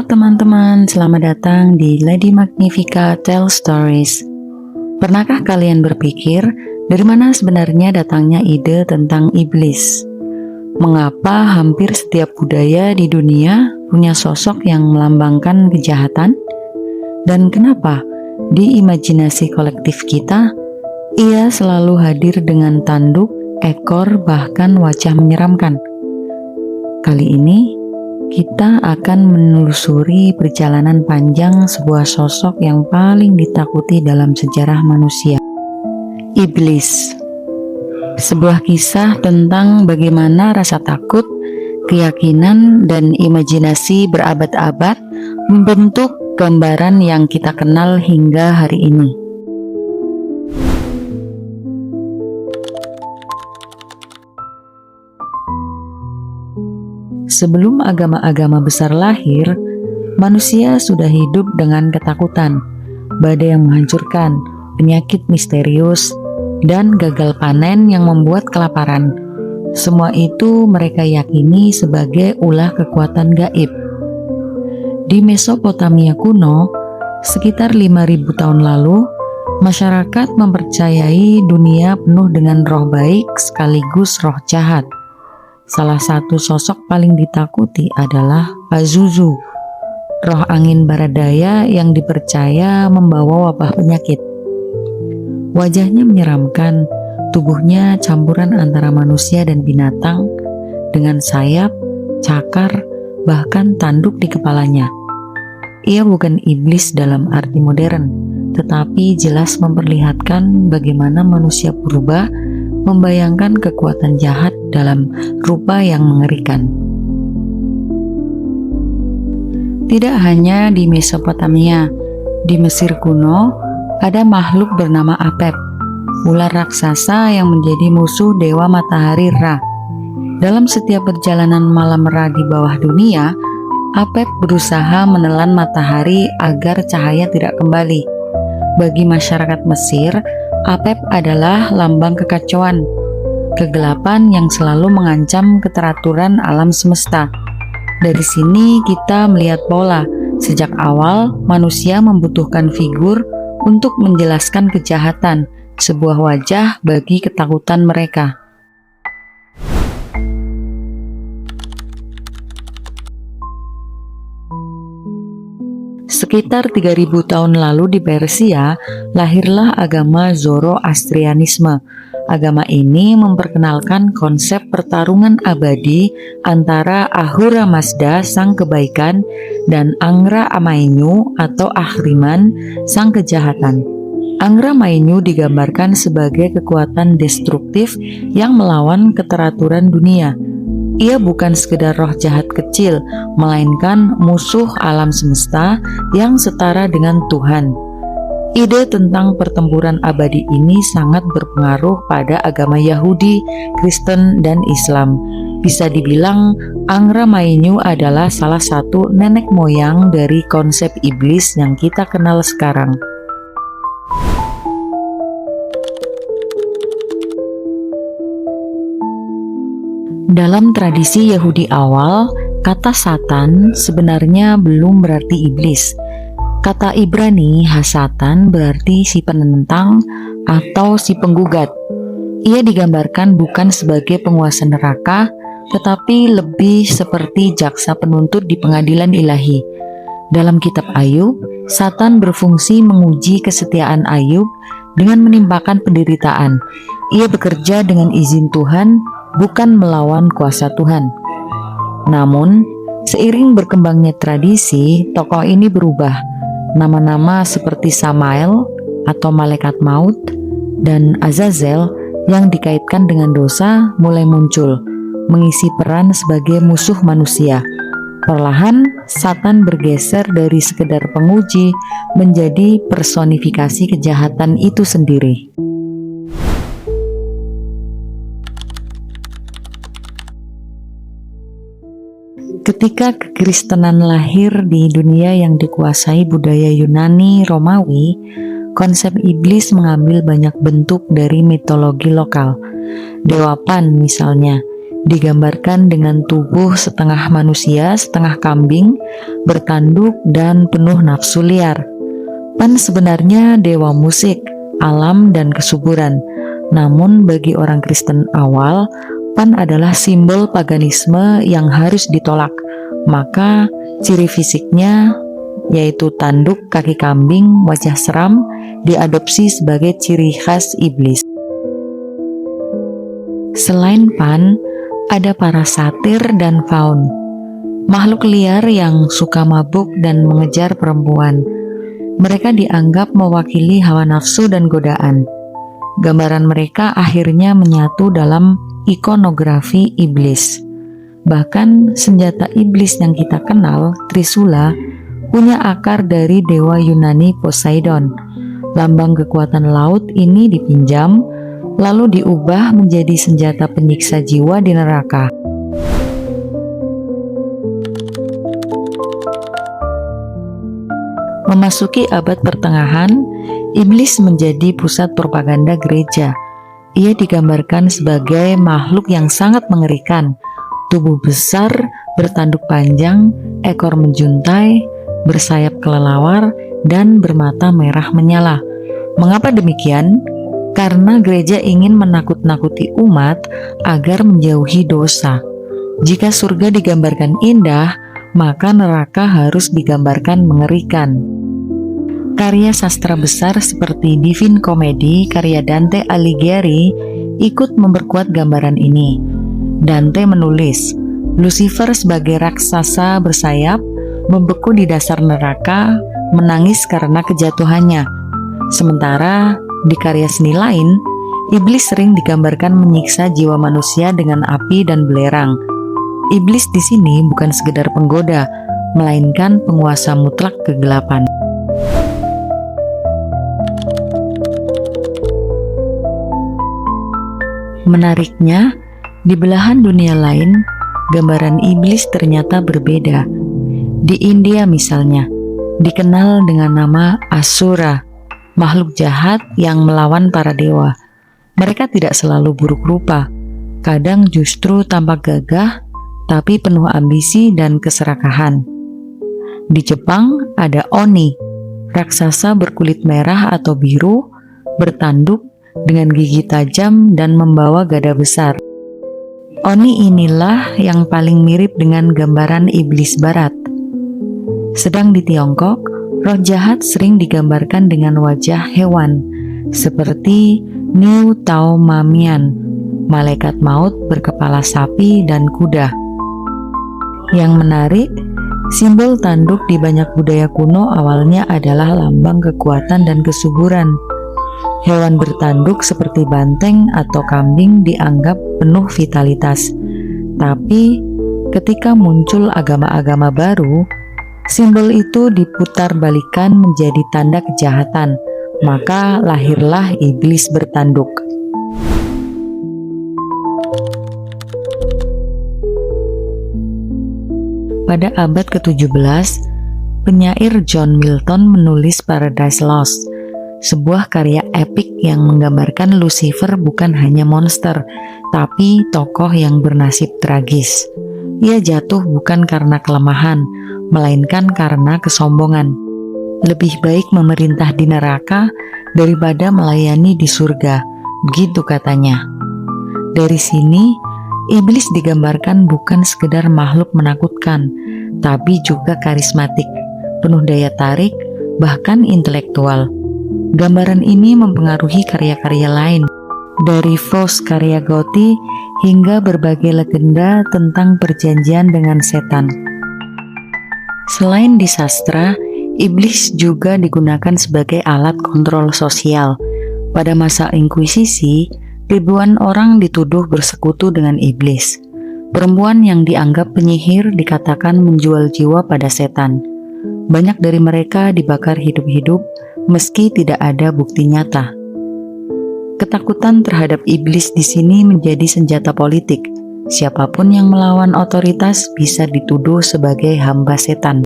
teman-teman, selamat datang di Lady Magnifica Tell Stories. Pernahkah kalian berpikir dari mana sebenarnya datangnya ide tentang iblis? Mengapa hampir setiap budaya di dunia punya sosok yang melambangkan kejahatan? Dan kenapa di imajinasi kolektif kita, ia selalu hadir dengan tanduk, ekor, bahkan wajah menyeramkan? Kali ini, kita akan menelusuri perjalanan panjang sebuah sosok yang paling ditakuti dalam sejarah manusia. Iblis. Sebuah kisah tentang bagaimana rasa takut, keyakinan, dan imajinasi berabad-abad membentuk gambaran yang kita kenal hingga hari ini. Sebelum agama-agama besar lahir, manusia sudah hidup dengan ketakutan, badai yang menghancurkan, penyakit misterius, dan gagal panen yang membuat kelaparan. Semua itu mereka yakini sebagai ulah kekuatan gaib. Di Mesopotamia kuno, sekitar 5.000 tahun lalu, masyarakat mempercayai dunia penuh dengan roh baik sekaligus roh jahat. Salah satu sosok paling ditakuti adalah Pazuzu, roh angin barat daya yang dipercaya membawa wabah penyakit. Wajahnya menyeramkan, tubuhnya campuran antara manusia dan binatang, dengan sayap, cakar, bahkan tanduk di kepalanya. Ia bukan iblis dalam arti modern, tetapi jelas memperlihatkan bagaimana manusia purba membayangkan kekuatan jahat dalam rupa yang mengerikan. Tidak hanya di Mesopotamia, di Mesir kuno ada makhluk bernama Apep, ular raksasa yang menjadi musuh dewa matahari Ra. Dalam setiap perjalanan malam Ra di bawah dunia, Apep berusaha menelan matahari agar cahaya tidak kembali. Bagi masyarakat Mesir, Apep adalah lambang kekacauan, kegelapan yang selalu mengancam keteraturan alam semesta. Dari sini kita melihat pola, sejak awal manusia membutuhkan figur untuk menjelaskan kejahatan, sebuah wajah bagi ketakutan mereka. Sekitar 3.000 tahun lalu di Persia, lahirlah agama Zoroastrianisme. Agama ini memperkenalkan konsep pertarungan abadi antara Ahura Mazda, sang kebaikan, dan Angra Mainyu atau Ahriman, sang kejahatan. Angra Mainyu digambarkan sebagai kekuatan destruktif yang melawan keteraturan dunia. Ia bukan sekedar roh jahat kecil, melainkan musuh alam semesta yang setara dengan Tuhan. Ide tentang pertempuran abadi ini sangat berpengaruh pada agama Yahudi, Kristen, dan Islam. Bisa dibilang, Angra Mainyu adalah salah satu nenek moyang dari konsep iblis yang kita kenal sekarang. Dalam tradisi Yahudi awal, kata Satan sebenarnya belum berarti iblis. Kata Ibrani, Hasatan, berarti si penentang atau si penggugat. Ia digambarkan bukan sebagai penguasa neraka, tetapi lebih seperti jaksa penuntut di pengadilan ilahi. Dalam kitab Ayub, Satan berfungsi menguji kesetiaan Ayub dengan menimpakan penderitaan. Ia bekerja dengan izin Tuhan, bukan melawan kuasa Tuhan. Namun, seiring berkembangnya tradisi, tokoh ini berubah. Nama-nama seperti Samael atau malaikat maut dan Azazel yang dikaitkan dengan dosa mulai muncul, mengisi peran sebagai musuh manusia. Perlahan, Satan bergeser dari sekedar penguji menjadi personifikasi kejahatan itu sendiri. Ketika kekristenan lahir di dunia yang dikuasai budaya Yunani Romawi, konsep iblis mengambil banyak bentuk dari mitologi lokal. Dewa Pan misalnya, digambarkan dengan tubuh setengah manusia, setengah kambing, bertanduk dan penuh nafsu liar. Pan sebenarnya dewa musik, alam, dan kesuburan. Namun bagi orang Kristen awal, Pan adalah simbol paganisme yang harus ditolak. Maka ciri fisiknya, yaitu tanduk, kaki kambing, wajah seram, diadopsi sebagai ciri khas iblis. Selain Pan, ada para satir dan faun, makhluk liar yang suka mabuk dan mengejar perempuan. Mereka dianggap mewakili hawa nafsu dan godaan. Gambaran mereka akhirnya menyatu dalam ikonografi iblis. Bahkan senjata iblis yang kita kenal, Trisula, punya akar dari dewa Yunani Poseidon. Lambang kekuatan laut ini dipinjam, lalu diubah menjadi senjata penyiksa jiwa di neraka. Memasuki abad pertengahan, iblis menjadi pusat propaganda gereja. Ia digambarkan sebagai makhluk yang sangat mengerikan, tubuh besar, bertanduk panjang, ekor menjuntai, bersayap kelelawar, dan bermata merah menyala. Mengapa demikian? Karena gereja ingin menakut-nakuti umat agar menjauhi dosa. Jika surga digambarkan indah, maka neraka harus digambarkan mengerikan. Karya sastra besar seperti Divine Comedy karya Dante Alighieri ikut memperkuat gambaran ini. Dante menulis, Lucifer sebagai raksasa bersayap, membeku di dasar neraka, menangis karena kejatuhannya. Sementara di karya seni lain, iblis sering digambarkan menyiksa jiwa manusia dengan api dan belerang. Iblis di sini bukan sekedar penggoda, melainkan penguasa mutlak kegelapan. Menariknya, di belahan dunia lain, gambaran iblis ternyata berbeda. Di India misalnya, dikenal dengan nama Asura, makhluk jahat yang melawan para dewa. Mereka tidak selalu buruk rupa, kadang justru tampak gagah, tapi penuh ambisi dan keserakahan. Di Jepang ada Oni, raksasa berkulit merah atau biru, bertanduk dengan gigi tajam dan membawa gada besar. Oni inilah yang paling mirip dengan gambaran iblis barat. Sedang di Tiongkok, roh jahat sering digambarkan dengan wajah hewan, seperti Niu Tao Mamian, malaikat maut berkepala sapi dan kuda. Yang menarik, simbol tanduk di banyak budaya kuno awalnya adalah lambang kekuatan dan kesuburan. Hewan bertanduk seperti banteng atau kambing dianggap penuh vitalitas. Tapi ketika muncul agama-agama baru, simbol itu diputar balikan menjadi tanda kejahatan, maka lahirlah iblis bertanduk. Pada abad ke-17, penyair John Milton menulis Paradise Lost, sebuah karya epik yang menggambarkan Lucifer bukan hanya monster, tapi tokoh yang bernasib tragis. Ia jatuh bukan karena kelemahan, melainkan karena kesombongan. Lebih baik memerintah di neraka daripada melayani di surga, begitu katanya. Dari sini, iblis digambarkan bukan sekedar makhluk menakutkan, tapi juga karismatik, penuh daya tarik, bahkan intelektual. Gambaran ini mempengaruhi karya-karya lain, dari Faust karya Goethe hingga berbagai legenda tentang perjanjian dengan setan. Selain di sastra, iblis juga digunakan sebagai alat kontrol sosial. Pada masa Inkuisisi, ribuan orang dituduh bersekutu dengan iblis. Perempuan yang dianggap penyihir dikatakan menjual jiwa pada setan. Banyak dari mereka dibakar hidup-hidup meski tidak ada bukti nyata. Ketakutan terhadap iblis di sini menjadi senjata politik. Siapapun yang melawan otoritas bisa dituduh sebagai hamba setan.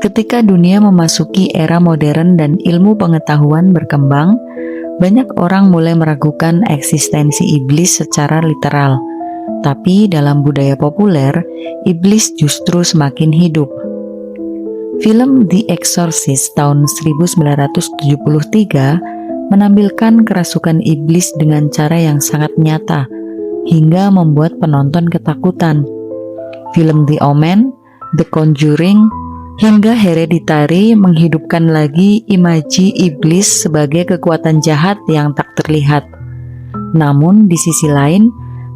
Ketika dunia memasuki era modern dan ilmu pengetahuan berkembang, banyak orang mulai meragukan eksistensi iblis secara literal. Tapi dalam budaya populer, iblis justru semakin hidup. Film The Exorcist tahun 1973 menampilkan kerasukan iblis dengan cara yang sangat nyata, hingga membuat penonton ketakutan. Film The Omen, The Conjuring, hingga Hereditary menghidupkan lagi imaji iblis sebagai kekuatan jahat yang tak terlihat. Namun di sisi lain,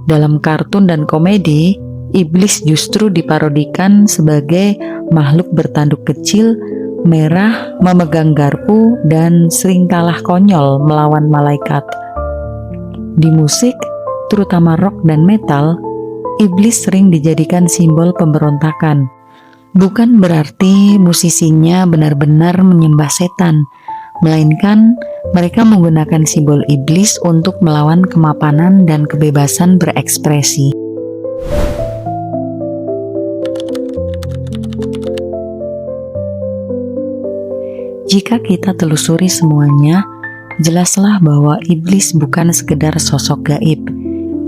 dalam kartun dan komedi, iblis justru diparodikan sebagai makhluk bertanduk kecil, merah, memegang garpu, dan sering kalah konyol melawan malaikat. Di musik, terutama rock dan metal, iblis sering dijadikan simbol pemberontakan. Bukan berarti musisinya benar-benar menyembah setan, melainkan mereka menggunakan simbol iblis untuk melawan kemapanan dan kebebasan berekspresi. Jika kita telusuri semuanya, jelaslah bahwa iblis bukan sekedar sosok gaib.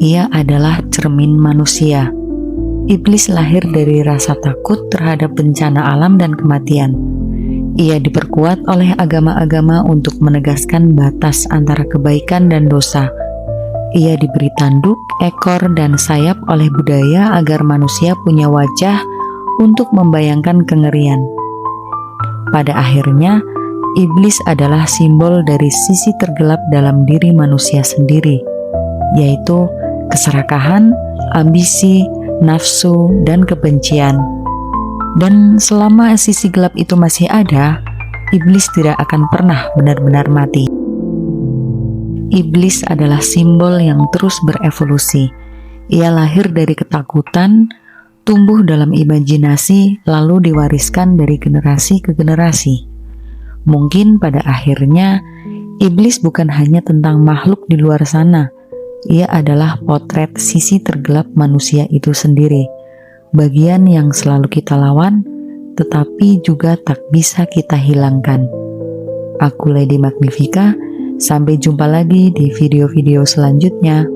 Ia adalah cermin manusia. Iblis lahir dari rasa takut terhadap bencana alam dan kematian. Ia diperkuat oleh agama-agama untuk menegaskan batas antara kebaikan dan dosa. Ia diberi tanduk, ekor, dan sayap oleh budaya agar manusia punya wajah untuk membayangkan kengerian. Pada akhirnya, iblis adalah simbol dari sisi tergelap dalam diri manusia sendiri, yaitu keserakahan, ambisi, nafsu, dan kebencian. Dan selama sisi gelap itu masih ada, iblis tidak akan pernah benar-benar mati. Iblis adalah simbol yang terus berevolusi. Ia lahir dari ketakutan, tumbuh dalam imajinasi, lalu diwariskan dari generasi ke generasi. Mungkin pada akhirnya, iblis bukan hanya tentang makhluk di luar sana. Ia adalah potret sisi tergelap manusia itu sendiri, bagian yang selalu kita lawan, tetapi juga tak bisa kita hilangkan. Aku Lady Magnifica, sampai jumpa lagi di video-video selanjutnya.